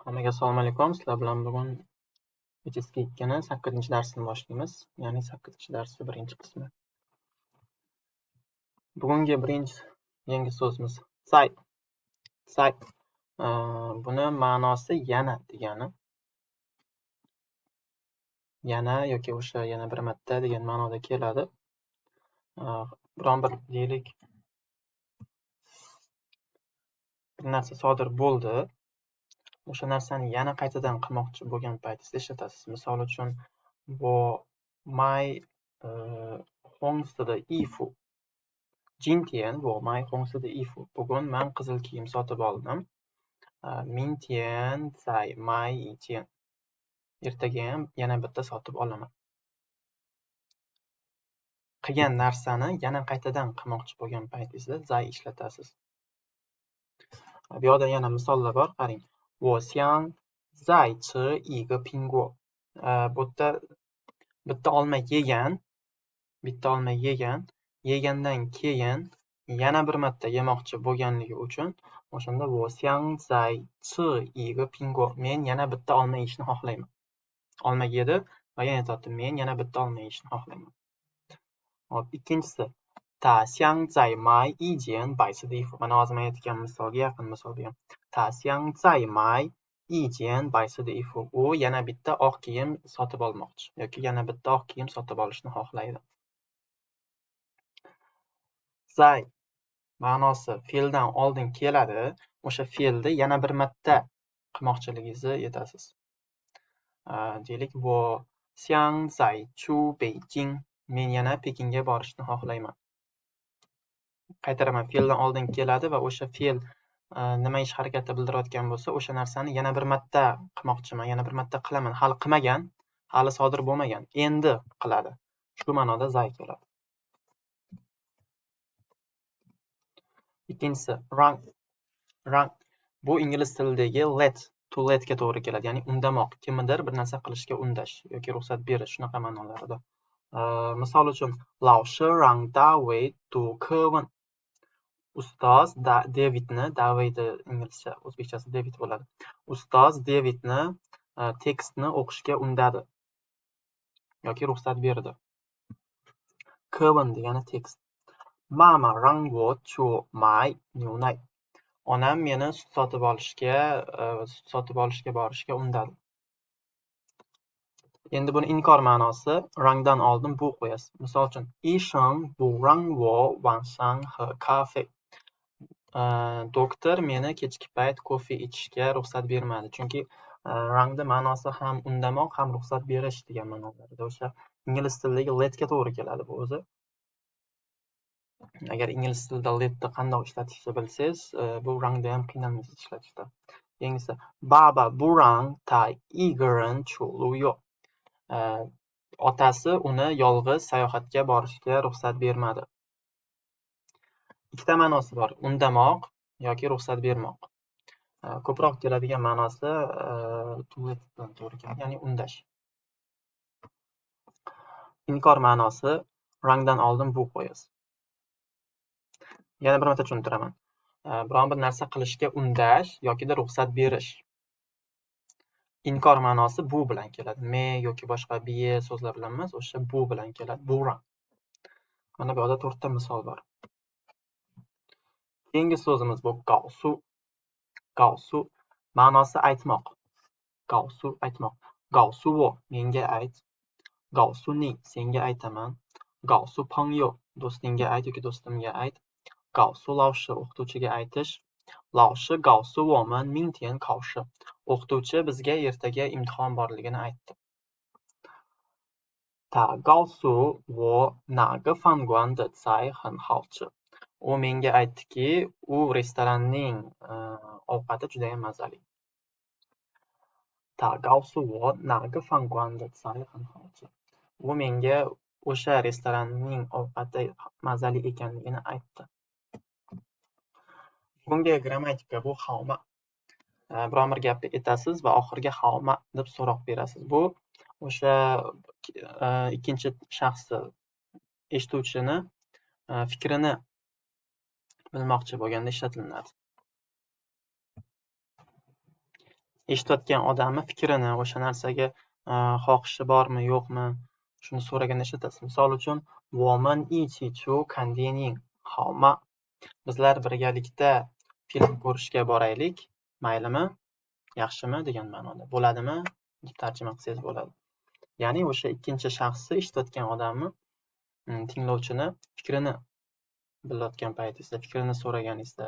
Hammaga assalomu alaykum. Sizlar bilan bugun HSK 2 ni 8-darsini boshlaymiz. Ya'ni 8-darsi 1-qismi. Bugungi birinchi yangi so'zimiz say. Say. Buni ma'nosi yana degani. Yana yoki o'sha yana bir marta degan ma'noda keladi. Biron bir deylik bir narsa sodir bo'ldi. O'sha narsani yana qaytadan qilmoqchi bo'lgan paytingizda ishlatasiz. Misol uchun, 我买红色的衣服。今天我买红色的衣服。Bugun men qizil kiyim sotib oldim. 明天再买一件。Ertaga ham yana bitta sotib olaman. Qilgan narsani yana qaytadan qilmoqchi bo'lgan paytingizda zay ishlatasiz. Bu yerda yana misollar bor, qarang. 我想再吃一个苹果。Bu yerda bitta olma yegan, yegandan keyin yana bir marta yemoqchi bo'lganligi uchun o'shanda 我想再吃一个苹果. Men yana bitta olma yeyishni xohlayman. Olma yedi va yana aytadi, men yana bitta olma yeyishni xohlayman. Hop, ikkinchisi 他想再买一件白色的衣服. Mana hozir men aytgan misolga yaqin misol degan. 他想再买一件白色的衣服. U yana bitta oq kiyim sotib olmoqchi yoki yana bitta oq kiyim sotib olishni xohlaydi. Zay ma'nosi fe'ldan oldin keladi. O'sha fe'lni yana bir marta qilmoqchiligingizni aytasiz. Deylik, 我想再去北京. Men yana Pekinga borishni xohlayman. Qaytaraman, fe'ldan oldin keladi va o'sha fe'l nima ish harakati bildirayotgan bo'lsa, o'sha narsani yana bir marta qilmoqchiman, yana bir marta qilaman. Hali qilmagan, hali sodir bo'lmagan, endi qiladi. Shu ma'noda zay keladi. Ikkinchisi rang. Rang bu ingliz tilidagi to let ga to'g'ri keladi, ya'ni undamoq, kimnidir bir narsa qilishga undash yoki ruxsat berish, shunaqa ma'nolarida. Misol uchun, 老师让大卫读课文. Ustoz Davidni, Davidni inglizcha, o'zbekchasi David bo'ladi. Ustoz Davidni tekstni o'qishga undadi yoki ruxsat berdi. 课文 degani tekst. 妈妈让我去买牛奶. Onam meni sut sotib olishga borishga undadi. Endi buni inkor ma'nosi, rangdan oldin bu qo'yasiz. Misol uchun, 医生不让我晚上喝咖啡. Doktor meni kechki payt kofe ichishga ruxsat bermadi. Chunki rangda ma'nosi ham undamoq, ham ruxsat berish degan ma'nolarda. O'sha ingliz tilidagi let ga to'g'ri keladi bu o'zi. Agar ingliz tilida letni qanday ishlatishni bilsangiz, bu rangda ham qiynalmaysiz ishlatishda. Yangiisi, 爸爸不让他一个人去旅游. Otasi uni yolg'iz sayohatga borishga ruxsat bermadi. Ikkita ma'nosi bor, undamoq yoki ruxsat bermoq. Ko'proq keladigan ma'nosi to let bilan to'g'ri keladi, ya'ni undash. Inkor ma'nosi, rangdan oldin bu qo'yasiz. Yana bir marta tushuntiraman. Biron bir narsa qilishga undash yoki ruxsat berish. Inkor ma'nosi bu bilan keladi. Me yoki boshqa biye so'zlar bilan emas, o'sha bu bilan keladi. Bu rang. Mana bu yerda 4 ta misol bor. Keyingi so'zimiz bu gaosu. Gaosu ma'nosi aytmoq. Gaosu aytmoq. Gaosu wo menga ayt. Gaosu ni senga aytaman. Gaosu pangyo do'stingga ayt yoki do'stimga ayt. Gaosu laoshi o'qituvchiga aytish. Laoshi gaosu women mingtian kaoshi. O'qituvchi bizga ertaga imtihon borligini aytdi. Ta gaosu wo naga fangguan de cai hen hao chi. U menga aytdiki, u restoranning ovqati juda ham mazali. Ta gaosu wo naga fangguan de cai hen hao chi. U menga o'sha restoranning ovqati mazali ekanligini aytdi. Bunga grammatika bu haoma. Biron bir gapni aytasiz va oxiriga haoma deb so'roq berasiz. Bu o'sha ikkinchi shaxsni eshituvchini fikrini bilmoqchi bo'lganda ishlatilinadi. eshitayotgan odamni fikrini, o'sha narsaga xohishi bormi, yo'qmi, shuni so'raganda ishlatasiz. Misol uchun, 我们一起去看电影好吗? Bizlar birgalikda film ko'rishga boraylik, maylimi, yaxshimi degan ma'noda. Bo'ladimi deb tarjima qilsangiz bo'ladi. Ya'ni o'sha ikkinchi shaxsni eshitayotgan odamni, tinglovchini fikrini bilayotgan paytingizda, fikrini so'raganingizda,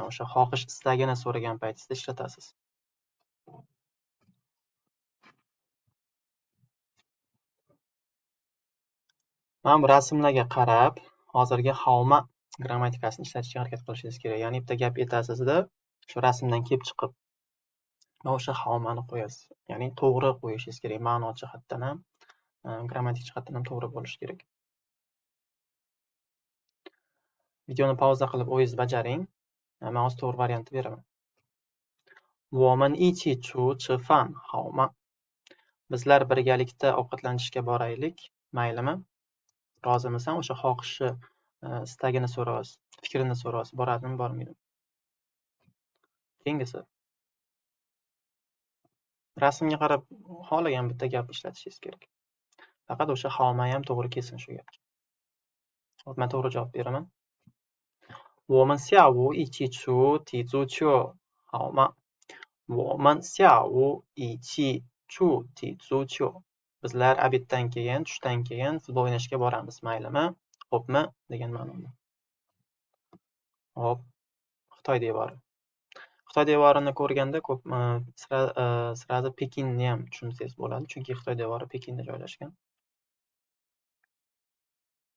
o'sha xohish istagini so'ragan paytingizda ishlatasiz. Mana bu rasmlarga qarab, hozirgi havma grammatikasini ishlatishga harakat qilishingiz kerak. Ya'ni bitta gap aytasizda, shu rasmdan kelib chiqib, o'sha havmani qo'yasiz. Ya'ni to'g'ri qo'yishingiz kerak. Ma'no jihatdan ham, grammatik jihatdan ham to'g'ri bo'lishi kerak. Videoni pauza qilib o'zingiz bajaring. Men hozir to'g'ri variantni beraman. 我们一起去吃饭好吗? Bizlar birgalikda ovqatlanishga boraylik, maylimi? Rozimisan? O'sha xohishi, istagini so'raysiz, fikrini so'raysiz, boradimi, bormaydimi? Keyingisi. Rasmga qarab xohlagan bitta gap ishlatishingiz kerak. Faqat o'sha havma ham to'g'ri kelsin shu gapga. Hop, men to'g'ri javob beraman. 我们下午一起去踢足球好吗? 我们下午一起去踢足球. Bizlar obeddan keyin, tushdan keyin futbol o'ynashga boramiz, maylimi? Xo'pmi? degan ma'noda. Hop, Xitoy devori. Xitoy devorini ko'rganda ko'p sirazi Pekinni ham tushunsangiz bo'ladi, chunki Xitoy devori Pekinda joylashgan.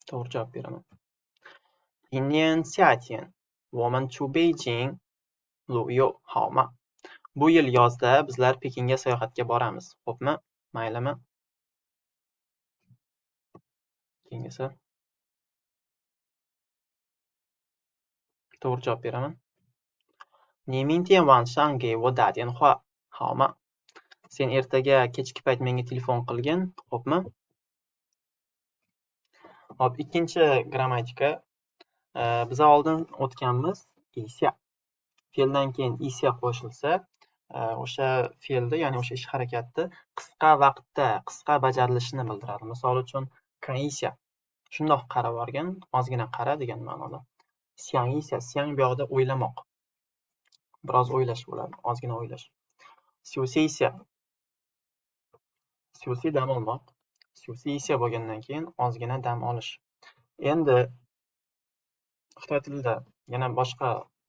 To'g'ri javob beraman. 今年夏天我们去北京旅游好吗? Bu yil yozda bizlar Pekinga sayohatga boramiz. Xo'pmi? Maylimi? Keyingisi. To'g'ri javob beraman. 你明天晚上给我打电话好吗? Sen ertaga kechki payt menga telefon qilgin, xo'pmi? Hop, ikkinchi grammatika. Biz oldin o'tganmiz isya. Fe'ldan keyin isya qo'shilsa, o'sha fe'lni, ya'ni o'sha ish harakatni qisqa vaqtda, qisqa bajarilishini bildiradi. Misol uchun, kan isya. Shundoq qarab o'rgan, ozgina qara degan ma'noda. Siang isya, siang bu yoqda o'ylamoq. Biroz o'ylash bo'ladi, ozgina o'ylash. Syusi isya. Syusi dam olmoq. Syusi isya bo'lgandan keyin ozgina dam olish. Endi Xitoy tilida yana boshqa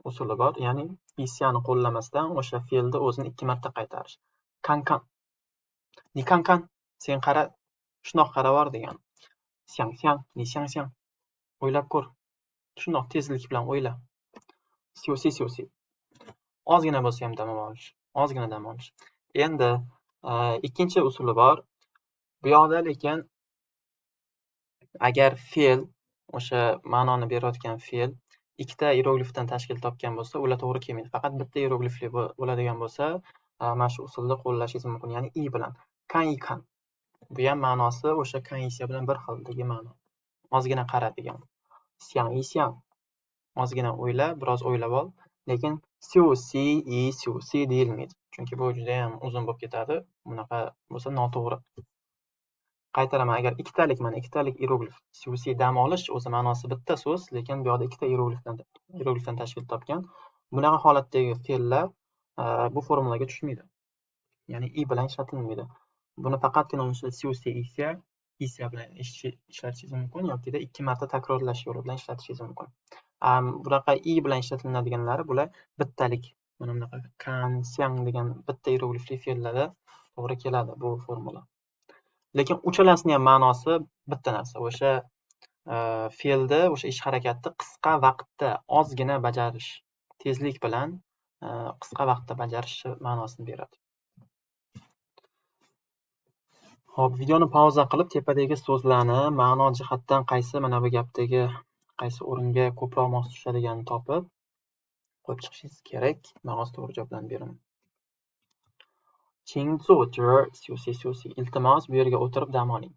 usuli bor, ya'ni isyani qo'llamasdan o'sha fe'lni o'zini 2 marta qaytarish. Kankan. Ni kankan, sen qara, shundoq qaravor degan. Siang siang, ni siang siang. O'ylab ko'r. Shundoq tezlik bilan o'yla. Syusi syusi. Ozgina bo'lsa ham dam olish. Ozgina dam olish. Endi ikkinchi usuli bor. Bu yoqda lekin agar fe'l, o'sha ma'noni berayotgan fe'l ikkita hieroglifdan tashkil topgan bo'lsa, ular to'g'ri kelmaydi. Faqat bitta hieroglifli bo'ladigan bo'lsa, mana shu usulni qo'llashingiz mumkin, ya'ni i bilan. Kan i kan. Bu ham ma'nosi o'sha kan isya bilan bir xildagi ma'no. Ozgina qara degan. Siang i siang. Ozgina o'yla, biroz o'ylab ol. Lekin siu si i siu si deyilmaydi. Chunki bu juda ham uzun bo'lib ketadi. Bunaqa bo'lsa noto'g'ri. Qaytaraman, agar ikkitalik hieroglif, syusi dam olish o'zi ma'nosi bitta so'z, lekin bu yoqda ikkita hieroglifdan tashkil topgan. Bunaqa holatdagi fe'llar bu formulaga tushmaydi. Ya'ni i bilan ishlatilmaydi. Buni faqatgina o'sha syusi isya bilan ishlatishingiz mumkin yoki 2 marta takrorlash yo'li bilan ishlatishingiz mumkin. Bunaqa i bilan ishlatiladiganlari bular bittalik, mana bunaqa kan, siang degan bitta hieroglifli fe'llarda to'g'ri keladi bu formula. Lekin uchalasining ham ma'nosi bitta narsa. O'sha fe'lni, o'sha ish harakatni qisqa vaqtda ozgina bajarish, tezlik bilan qisqa vaqtda bajarish ma'nosini beradi. Hop, videoni pauza qilib, tepadagi so'zlarni ma'no jihatdan qaysi, mana bu gapdagi qaysi o'ringa ko'proq mos tushadiganini topib qo'yib chiqishingiz kerak. Men hozir to'g'ri javoblarni beraman. 请坐这儿休息休息. Iltimos, bu yerga o'tirib dam oling.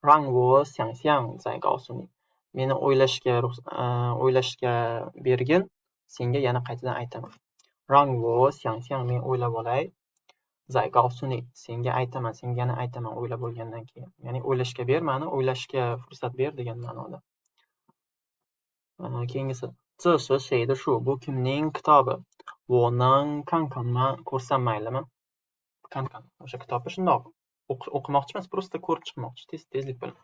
让我想想再告诉你. Meni o'ylashga bergin, senga yana qaytadan aytaman. 让我想象men o'ylab olay. 再告诉你 senga aytaman, senga yana aytaman o'ylab bo'lgandan keyin. Ya'ni o'ylashga ber mani, o'ylashga fursat ber degan ma'noda. Keyingisi 这是谁的书 bu kimning kitobi? 我能看看吗 ko'rsam maylimi? Qanqa o'sha kitobni shundoq o'qimoqchimiz, просто ko'rib chiqmoqchi, tezlik bilan.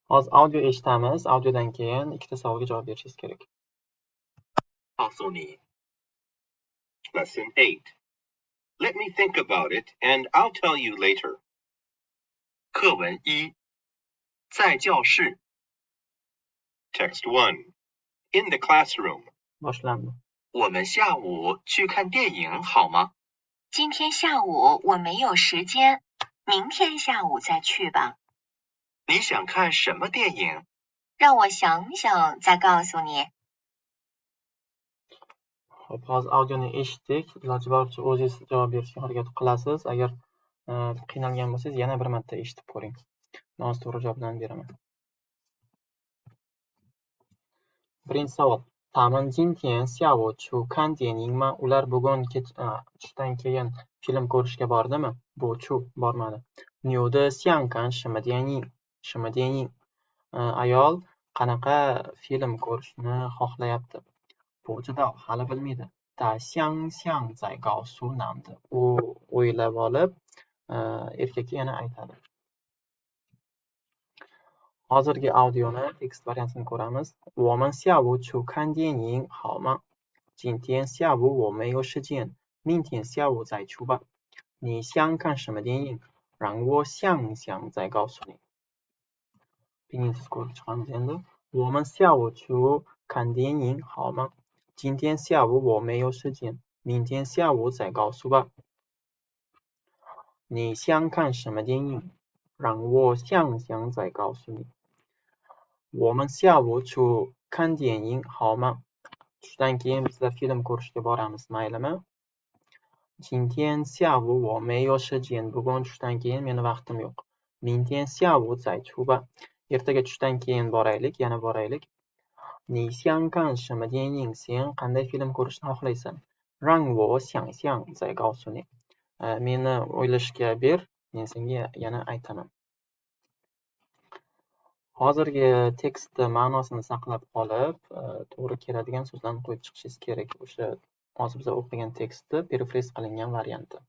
Hozir audio eshitamiz, audiodan keyin ikkita savolga javob berishingiz kerak. 告诉你 Lesson 8 Let me think about it and I'll tell you later. 课文1在教室 Text 1 In the classroom. Boshlandi. 我们下午去看电影好吗？今天下午我没有时间，明天下午再去吧。你想看什么电影？让我想想再告诉你。 Hop, hozir audioni eshitdik. Iloji boricha o'zingiz javob berishga harakat qilasiz. Agar qiynalgan bo'lsangiz, yana bir marta eshitib ko'ring. Men hozir to'g'ri javoblarni beraman. Birinchi savol. 他们今天下午去看电影吗? Ular bugun tushdan keyin film ko'rishga bordimi? Bu chu bormadi. 你的想看什么电影? 什么电影? Ayol qanaqa film ko'rishni xohlayapti? Bu juda hali bilmaydi. 他想想再告诉男的. U o'ylab olib, erkakka yana aytadi. Hozirgi audioni tekst variantini ko'ramiz. 我们下午去看电影好吗? 今天下午我没有时间，明天下午再去吧。你想看什么电影？让我想想再告诉你。Birinchisi ko'rib chiqamiz endi. 我们下午去看电影好吗? 今天下午我没有时间，明天下午再告诉吧。你想看什么电影？让我想想再告诉你。我们下午去看电影好吗? Tushdan keyin bizlar film ko'rishga boramiz, maylimi? 今天下午我没有时间, bugun tushdan keyin meni vaqtim yo'q. 明天下午再去吧. Ertaga tushdan keyin boraylik, yana boraylik. 你想看什么电影? Sen qanday film ko'rishni xohlaysan? 让我想想再告诉你. Meni o'ylashga ber, men senga yana aytaman. Hozirgi tekstni ma'nosini saqlab qolib, to'g'ri keladigan so'zlarni qo'yib chiqishingiz kerak. O'sha hozir biz o'qigan tekstni paraphrase qilingan varianti.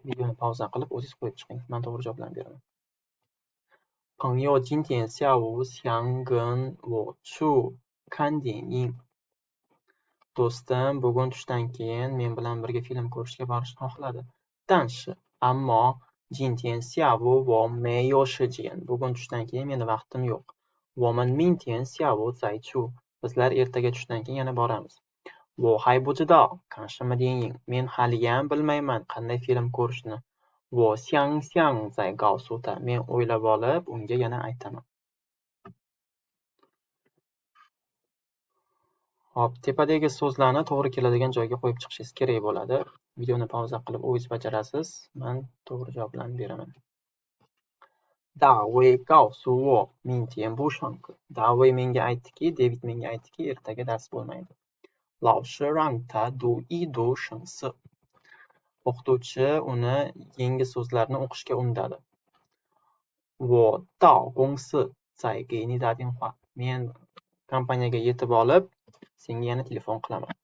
Videoni pauza qilib o'zingiz qo'yib chiqing. Men to'g'ri javoblarni beraman. 朋友今天下午想跟我去看电影. Do'stim bugun tushdan keyin men bilan birga film ko'rishga borishni xohladi. 但是 ammo 今天下午我没有时间. Bugun tushdan keyin meni vaqtim yo'q. 我们明天下午再去. Bizlar ertaga tushdan keyin yana boramiz. 我还不知道看什么电影. Men haliyam bilmayman qanday film ko'rishni. 我想想再告诉他. Men o'ylab olib, unga yana aytaman. Hop, tepadagi so'zlarni to'g'ri keladigan joyga qo'yib chiqishingiz kerak bo'ladi. Videoni pauza qilib o'zingiz bajarasiz. Men to'g'ri javoblarni beraman. 大卫告诉我明天不上课. David menga aytdiki, ertaga dars bo'lmaydi. 老师让他读一读生词. O'qituvchi uni yangi so'zlarni o'qishga undadi. 我到公司再给你打电话. Men kompaniyaga yetib olib, senga yana telefon qilaman.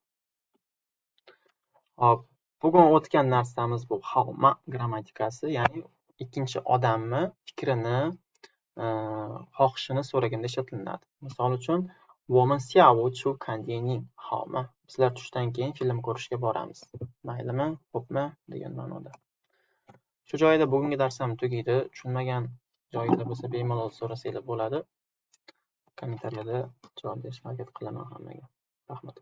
Hop, bugun o'tgan narsamiz bu xalma grammatikasi, ya'ni ikkinchi odamni fikrini, xohishini so'raganda ishlatilinadi. Misol uchun, 我们下午去看电影好吗? Bizlar tushdan keyin film ko'rishga boramiz. Maylimi, xo'pmi degan ma'noda. Shu joyda bugungi darsimiz tugaydi. Tushunmagan joyingizda bo'lsa bemalol so'rasanglar bo'ladi. Kommentariyada javob berishga harakat qilaman hammaga. Rahmat.